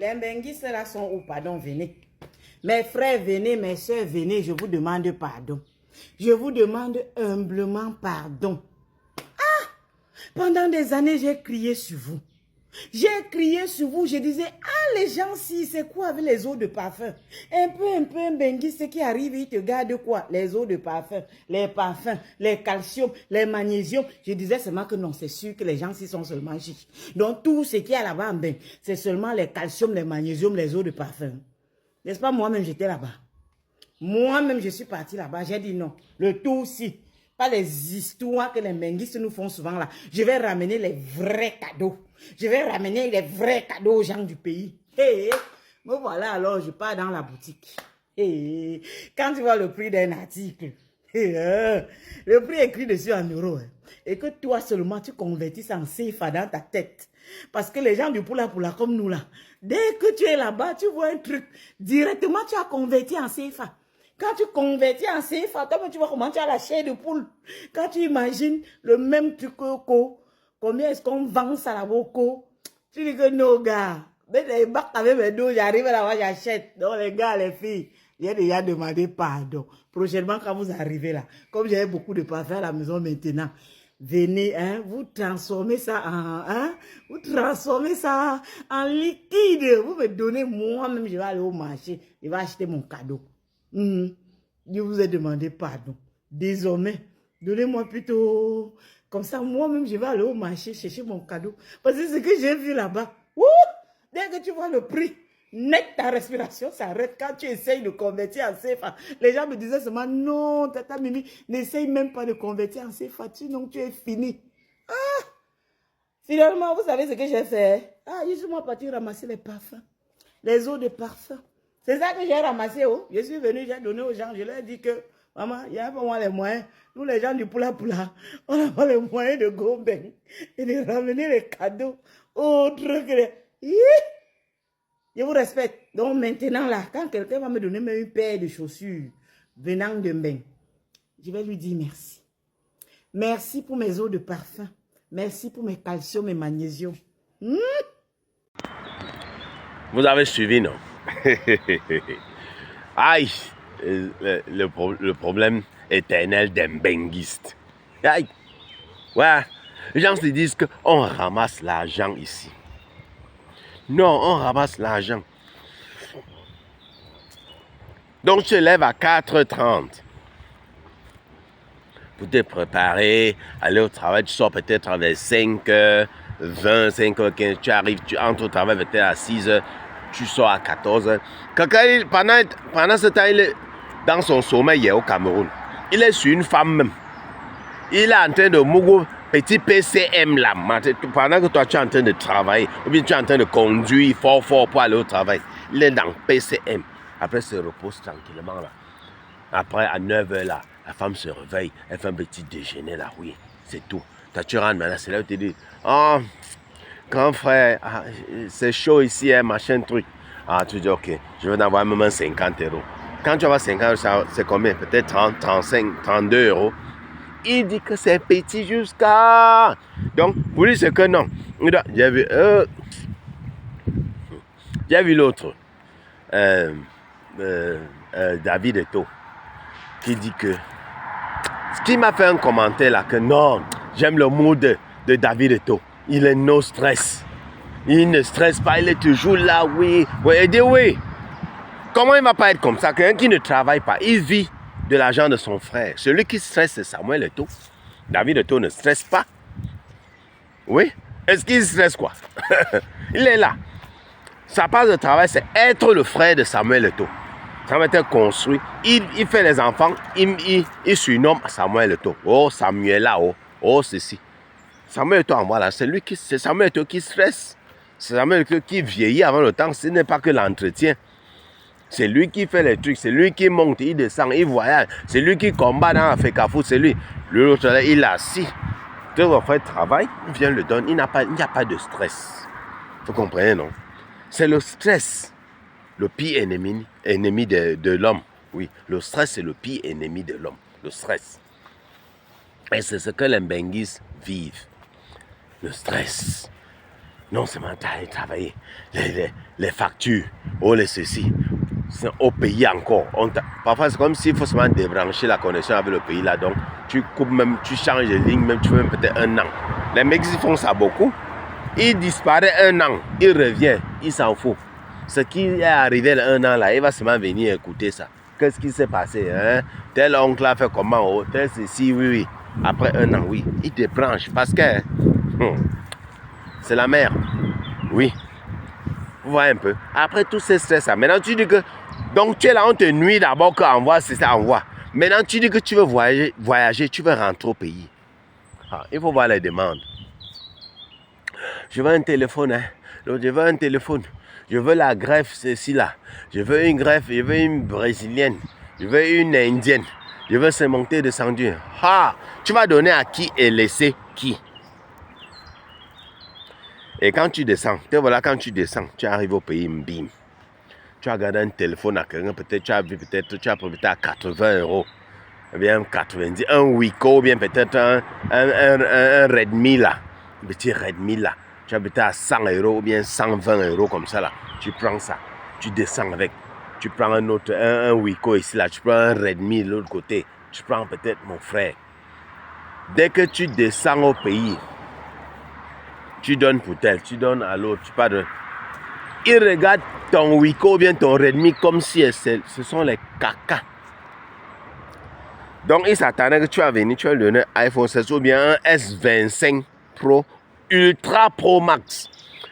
Les Mbenguistes là sont où? Pardon, venez. Mes frères, venez, mes soeurs, venez, je vous demande pardon. Je vous demande humblement pardon. Ah! Pendant des années, j'ai crié sur vous. J'ai crié sur vous, je disais, ah les gens, si, c'est quoi avec les eaux de parfum? Un peu, un benguiste qui arrive, il te garde quoi? Les eaux de parfum, les parfums, les calciums, les magnésiums. Je disais seulement que non, c'est sûr que les gens, si sont seulement chiches. Donc tout ce qui est là-bas en bain, c'est seulement les calciums, les magnésiums, les eaux de parfum. N'est-ce pas, moi-même, j'étais là-bas. Moi-même, je suis parti là-bas, j'ai dit non. Le tout aussi. Pas les histoires que les benguistes nous font souvent là. Je vais ramener les vrais cadeaux. Je vais ramener les vrais cadeaux aux gens du pays. Hey, me voilà alors, je pars dans la boutique. Hey, quand tu vois le prix d'un article, le prix écrit dessus en euros, et que toi seulement tu convertis en CFA dans ta tête. Parce que les gens du Poula comme nous là, dès que tu es là-bas, tu vois un truc, directement tu as converti en CFA. Quand tu convertis en CFA, toi, tu vois comment tu as la chair de poule. Quand tu imagines le même truc combien est-ce qu'on vend ça la boko? Tu dis que non, gars. Mais les bacs avec mes dos, j'arrive là-bas, j'achète. Donc, les gars, les filles, j'ai déjà demandé pardon. Prochainement, quand vous arrivez là, comme j'avais beaucoup de parfum à la maison maintenant, venez, hein, vous transformez ça vous transformez ça en liquide. Vous me donnez, moi-même, je vais aller au marché, je vais acheter mon cadeau. Je vous ai demandé pardon. Désormais, donnez-moi plutôt... Comme ça, moi-même, je vais aller au marché chercher mon cadeau. Parce que ce que j'ai vu là-bas, dès que tu vois le prix, net ta respiration s'arrête quand tu essayes de convertir en CFA. Les gens me disaient seulement, non, Tata Mimi, n'essaye même pas de convertir en CFA, sinon tu es fini. Ah! Finalement, vous savez ce que j'ai fait? Ah, je suis parti ramasser les parfums, les eaux de parfum. C'est ça que j'ai ramassé. Oh. Je suis venu, j'ai donné aux gens, je leur ai dit que, maman, il y a pas moi les moyens. Nous, les gens du Poula, on n'a pas les moyens de gomber et de ramener les cadeaux autres que les... Je vous respecte. Donc maintenant, là, quand quelqu'un va me donner même une paire de chaussures venant de Mbeng, je vais lui dire merci. Merci pour mes eaux de parfum. Merci pour mes calciums et magnésiums. Vous avez suivi, non? Aïe, le problème éternel des benguistes. Aïe, ouais, les gens se disent qu'on ramasse l'argent ici. Non, on ramasse l'argent. Donc, tu te lèves à 4h30 pour te préparer, aller au travail. Tu sors peut-être vers 5h20, 5h15. Tu arrives, tu entres au travail peut-être à 6h. Tu sors à 14h. Pendant ce temps, il est dans son sommeil, il est au Cameroun. Il est sur une femme même. Il est en train de mourir petit PCM là. Pendant que toi, tu es en train de travailler, ou bien tu es en train de conduire fort pour aller au travail. Il est dans PCM. Après, il se repose tranquillement là. Après, à 9h là, la femme se réveille. Elle fait un petit déjeuner là, oui. C'est tout. Toi, tu rentres maintenant, c'est là où tu te dis, oh, grand frère, c'est chaud ici, hein, machin truc. Ah, tu dis, ok, je vais en avoir même 50 €. Quand tu vas 50 €, c'est combien? Peut-être 30, 35, 32 €. Il dit que c'est petit jusqu'à... Donc, pour lui, c'est que non. J'ai vu l'autre, David Eto'o, qui dit que... Qui m'a fait un commentaire là, que non, j'aime le mood de David Eto'o. Il est no stress. Il ne stresse pas, il est toujours là, oui. Oui, il dit oui. Comment il ne va pas être comme ça? Quelqu'un qui ne travaille pas, il vit de l'argent de son frère. Celui qui stresse, c'est Samuel Eto'o. David Eto'o ne stresse pas. Oui. Est-ce qu'il stresse quoi? Il est là. Sa part de travail, c'est être le frère de Samuel Eto'o. Samuel Eto'o construit. Il fait les enfants. Il surnomme Samuel Eto'o. Oh, Samuel là, oh, ceci. Samuel Eto'o en voilà. C'est Samuel Eto'o qui stresse. C'est Samuel Eto'o qui vieillit avant le temps. Ce n'est pas que l'entretien. C'est lui qui fait les trucs, c'est lui qui monte, il descend, il voyage. C'est lui qui combat dans l'Afrique Foot, c'est lui. L'autre là, il est assis. Tout le fait travail, il vient le donner. Il n'y a pas de stress. Vous comprenez, non? C'est le stress, le pire ennemi de l'homme. Oui, le stress, c'est le pire ennemi de l'homme. Le stress. Et c'est ce que les benguistes vivent. Le stress. non seulement tu as travaillé, les factures, oh les ceci, au pays encore. Parfois c'est comme s'il faut seulement débrancher la connexion avec le pays là, donc tu coupes même, tu changes de ligne, même tu fais même peut-être un an. Les mecs ils font ça beaucoup, il disparaît un an, il revient, il s'en fout. Ce qui est arrivé un an là, il va seulement venir écouter ça. Qu'est-ce qui s'est passé, hein? Tel oncle a fait comment, oh, tel ceci, oui, oui. Après un an, oui, il te branche parce que c'est la merde. Oui. Vous voyez un peu. Après tout ce stress là, maintenant tu dis que, donc tu es là, on te nuit d'abord qu'envoie, c'est ça, envoie. Maintenant tu dis que tu veux voyager, tu veux rentrer au pays. Ah, il faut voir les demandes. Je veux un téléphone, hein. Donc, je veux un téléphone. Je veux la greffe, ceci là. Je veux une greffe, je veux une brésilienne. Je veux une indienne. Je veux se monter de descendu. Ah, tu vas donner à qui et laisser qui? Et quand tu descends, te voilà, quand tu descends, tu arrives au pays, bim. Tu as gardé un téléphone à quelqu'un, peut-être tu as vu, peut-être tu as pris à 80 €. Ou bien 90, un Wiko, ou bien peut-être un Redmi là. Un petit Redmi là. Tu as peut-être à 100 € ou bien 120 € comme ça là. Tu prends ça, tu descends avec. Tu prends un autre, un Wiko ici là. Tu prends un Redmi de l'autre côté. Tu prends peut-être mon frère. Dès que tu descends au pays, tu donnes pour tel, tu donnes à l'autre, tu parles. Il regarde ton Wiko ou bien ton Redmi comme si ce sont les caca. Donc il s'attendait que tu vas venir, tu vas lui donner un iPhone 16 ou bien un S25 Pro Ultra Pro Max.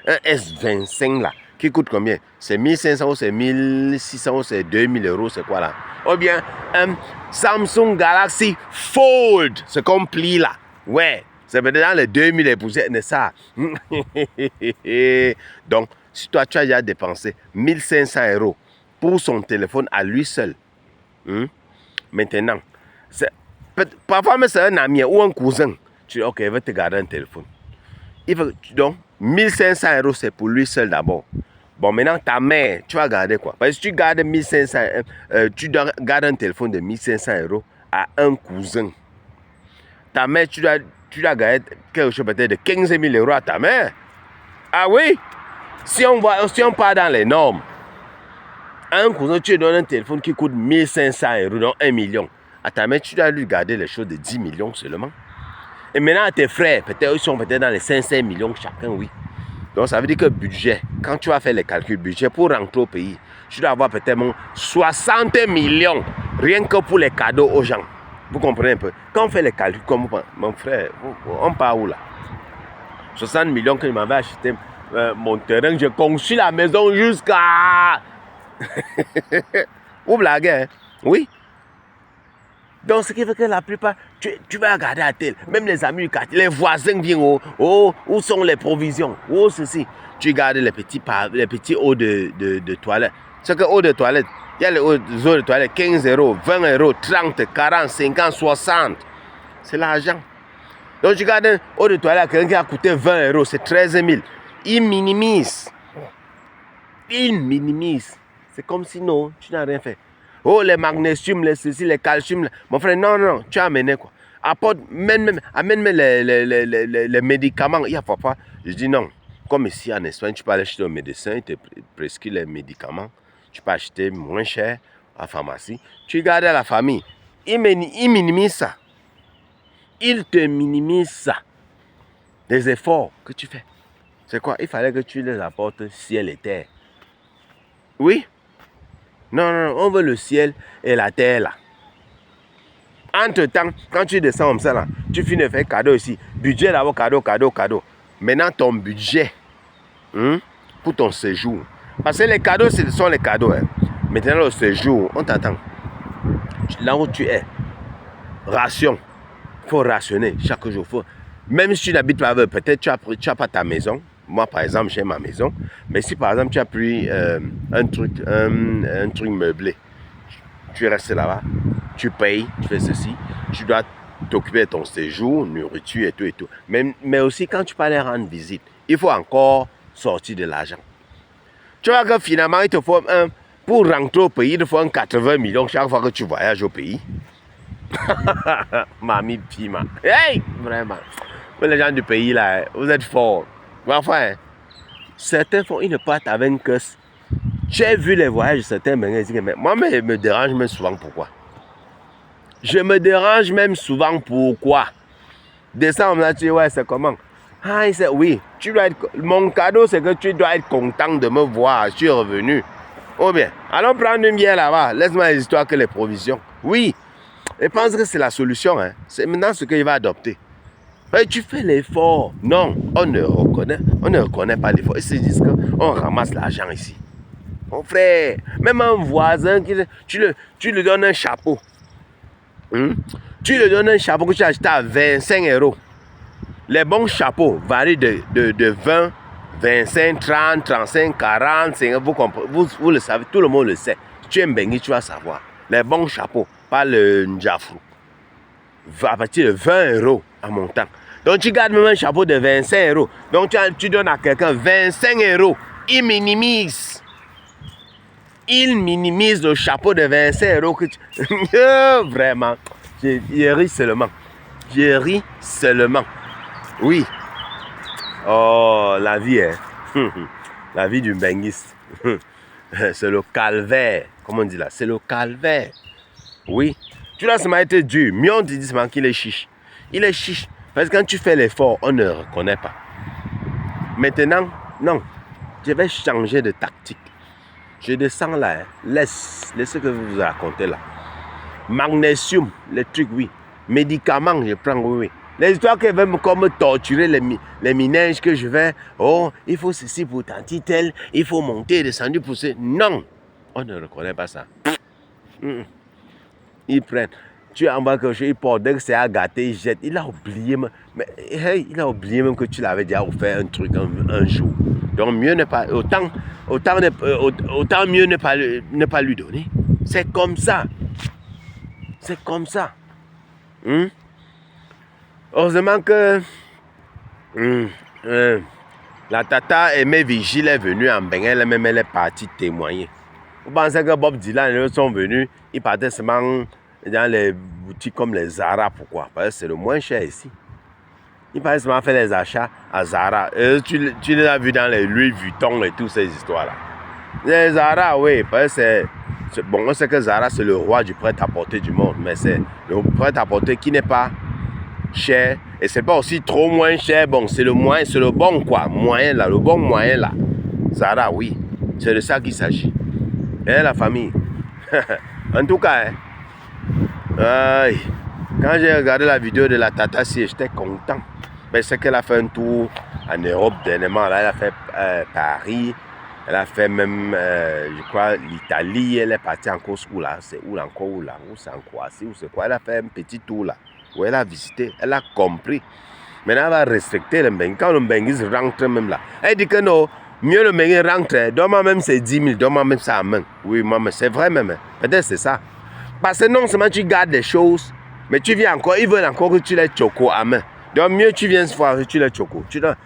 Un S25 là, qui coûte combien? C'est 1500 €, c'est 1600 €, c'est 2000 €, c'est quoi là? Ou bien un Samsung Galaxy Fold, ce qu'on plie là. Ouais, c'est peut-être dans les 2000 et poussières de ça. Donc, si toi tu as déjà dépensé 1500 € pour son téléphone à lui seul, maintenant, parfois même c'est un ami ou un cousin, tu dis ok, il va te garder un téléphone. Donc, 1500 € c'est pour lui seul d'abord. Bon, maintenant ta mère, tu vas garder quoi? Parce que si tu gardes 1500, tu dois garder un téléphone de 1500 € à un cousin. Ta mère, tu dois garder quelque chose peut-être de 15 000 € à ta mère. Ah oui? Si on part dans les normes, à un cousin, tu lui donnes un téléphone qui coûte 1500 €, donc 1 million. À ta mère, tu dois lui garder les choses de 10 millions seulement. Et maintenant, à tes frères, peut-être ils sont peut-être dans les 500 millions chacun, oui. Donc, ça veut dire que budget, quand tu vas faire les calculs budget pour rentrer au pays, tu dois avoir peut-être 60 millions, rien que pour les cadeaux aux gens. Vous comprenez un peu? Quand on fait les calculs, comme mon frère, on part où là? 60 millions que je m'avais acheté mon terrain, j'ai conçu la maison jusqu'à... Vous blaguez, hein? Oui. Donc, ce qui fait que la plupart, tu vas regarder à tel, même les amis du quartier, les voisins viennent, où sont les provisions, ceci. Tu gardes les petits eaux de toilette. Ce que eau de toilette, il y a les eaux de toilette, 15 €, 20 €, 30, 40, 50, 60. C'est l'argent. Donc, tu gardes une eau de toilette, quelqu'un qui a coûté 20 €, c'est 13 000. Il minimise. C'est comme si non, tu n'as rien fait. Oh, les magnésium, les ceci, les calcium. Mon frère, non, tu as amené quoi? Amène les médicaments. Il y a parfois, je dis non. Comme ici en Espagne, tu peux aller chez un médecin, il te prescrit les médicaments. Tu peux acheter moins cher à la pharmacie. Tu gardes à la famille. Il minimise ça. Il te minimise ça. Les efforts que tu fais. C'est quoi? Il fallait que tu les apportes ciel et terre. Oui? Non, on veut le ciel et la terre là. Entre-temps, quand tu descends comme ça là, tu finis de faire cadeau ici. Budget d'abord, cadeau. Maintenant, ton budget pour ton séjour. Parce que les cadeaux, ce sont les cadeaux. Hein. Maintenant, le séjour, on t'attend. Là où tu es, ration. Il faut rationner chaque jour. Même si tu n'habites pas avec, peut-être tu n'as pas ta maison. Moi, par exemple, j'ai ma maison. Mais si, par exemple, tu as pris un truc meublé, tu restes là-bas, tu payes, tu fais ceci, tu dois t'occuper de ton séjour, nourriture et tout. Mais aussi, quand tu peux aller rendre visite, il faut encore sortir de l'argent. Tu vois que finalement, il te faut pour rentrer au pays, il te faut 80 millions chaque fois que tu voyages au pays. Mamie Pima. Hey! Vraiment. Les gens du pays, là, vous êtes forts. Enfin, certains font, ils ne partent avec que... J'ai vu les voyages de certains Benguins, mais moi, je me dérange même souvent pourquoi. Je me dérange même souvent pourquoi. Décembre, là, tu dis, ouais, c'est comment? Ah, il sait, oui, tu dois être, mon cadeau, c'est que tu dois être content de me voir, je suis revenu. Oh bien, allons prendre une bière là-bas, laisse-moi les histoires que les provisions. Oui, je pense que c'est la solution, hein. C'est maintenant ce qu'il va adopter. Et tu fais l'effort. Non, on ne reconnaît pas l'effort. Ils se disent qu'on ramasse l'argent ici. Mon frère, même un voisin, tu lui donnes un chapeau. Tu lui donnes un chapeau que tu as acheté à 25 €. Les bons chapeaux varient de 20, 25, 30, 35, 40, 50. Vous le savez, tout le monde le sait. Si tu es un Bengui, tu vas savoir. Les bons chapeaux, pas le Njafrou. À partir de 20 € à montant. Donc tu gardes même un chapeau de 25 €. Donc tu donnes à quelqu'un 25 €. Il minimise. Il minimise le chapeau de 25 € que tu... Vraiment. Je ris seulement. Je ris seulement. Oui. Oh, la vie, hein. La vie du benguiste. C'est le calvaire. Comment on dit là? C'est le calvaire. Oui. Tu l'as seulement été dur. Mieux on te dit seulement qu'il est chiche. Il est chiche. Parce que quand tu fais l'effort, on ne reconnaît pas. Maintenant, non. Je vais changer de tactique. Je descends là. Hein. Laisse ce que vous vous racontez là. Magnésium, les trucs, oui. Médicaments, je prends, oui, oui. Les histoires qui veulent comme torturer les méninges que je vais. Oh, il faut ceci pour tantitelle. Il faut monter et descendre pour ce. Non. On ne reconnaît pas ça. Ils prennent. Tu envoies quelque chose, il porte, dès que c'est à gâter, il jette. Il a oublié, mais hey, il a oublié même que tu l'avais déjà offert un truc un jour. Donc mieux ne pas, autant mieux ne pas lui donner. C'est comme ça. C'est comme ça. Heureusement que la tata Aimée Vigile est venue en Bénin, elle-même elle est partie témoigner. Vous pensez que Bob Dylan et eux sont venus, ils partaient seulement dans les boutiques comme les Zara, pourquoi? Parce que c'est le moins cher ici. Ils partaient seulement faire les achats à Zara. Et tu les as vus dans les Louis Vuitton et toutes ces histoires-là. Les Zara, oui, parce que bon, on sait que Zara c'est le roi du prêt-à-porter du monde, mais c'est le prêt-à-porter qui n'est pas cher et c'est pas aussi trop moins cher. Bon, c'est le moyen, c'est le bon quoi, moyen là, le bon moyen là. Zara, oui, c'est de ça qu'il s'agit. Et la famille. En tout cas, quand j'ai regardé la vidéo de la Tata Si, j'étais content. Mais c'est qu'elle a fait un tour en Europe dernièrement. Là, elle a fait Paris. Elle a fait même, je crois, l'Italie. Elle est partie encore où là? C'est où là encore où là? Où c'est en Croatie? Où c'est quoi? Elle a fait un petit tour là. Où elle a visité. Elle a compris. Maintenant, elle va respecter le Bengue. Quand le Bengue rentre même là, elle dit que non, mieux le Bengue rentre. Donne-moi même c'est 10 000. Donne-moi même ça à main. Oui, maman, c'est vrai même. Peut-être c'est ça. Parce que non seulement tu gardes des choses, mais tu viens encore, ils veulent encore que tu les choco à main. Donc mieux tu viens ce soir, tu les choco. Tu donnes,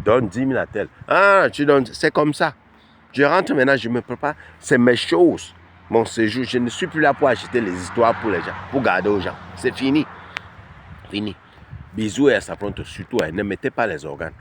donne 10 000 à tel. Ah, tu donnes, c'est comme ça. Je rentre maintenant, je me prépare, c'est mes choses. Mon séjour, je ne suis plus là pour acheter les histoires pour les gens, pour garder aux gens. C'est fini. Fini. Bisous et à sa pronto, surtout, ne mettez pas les organes.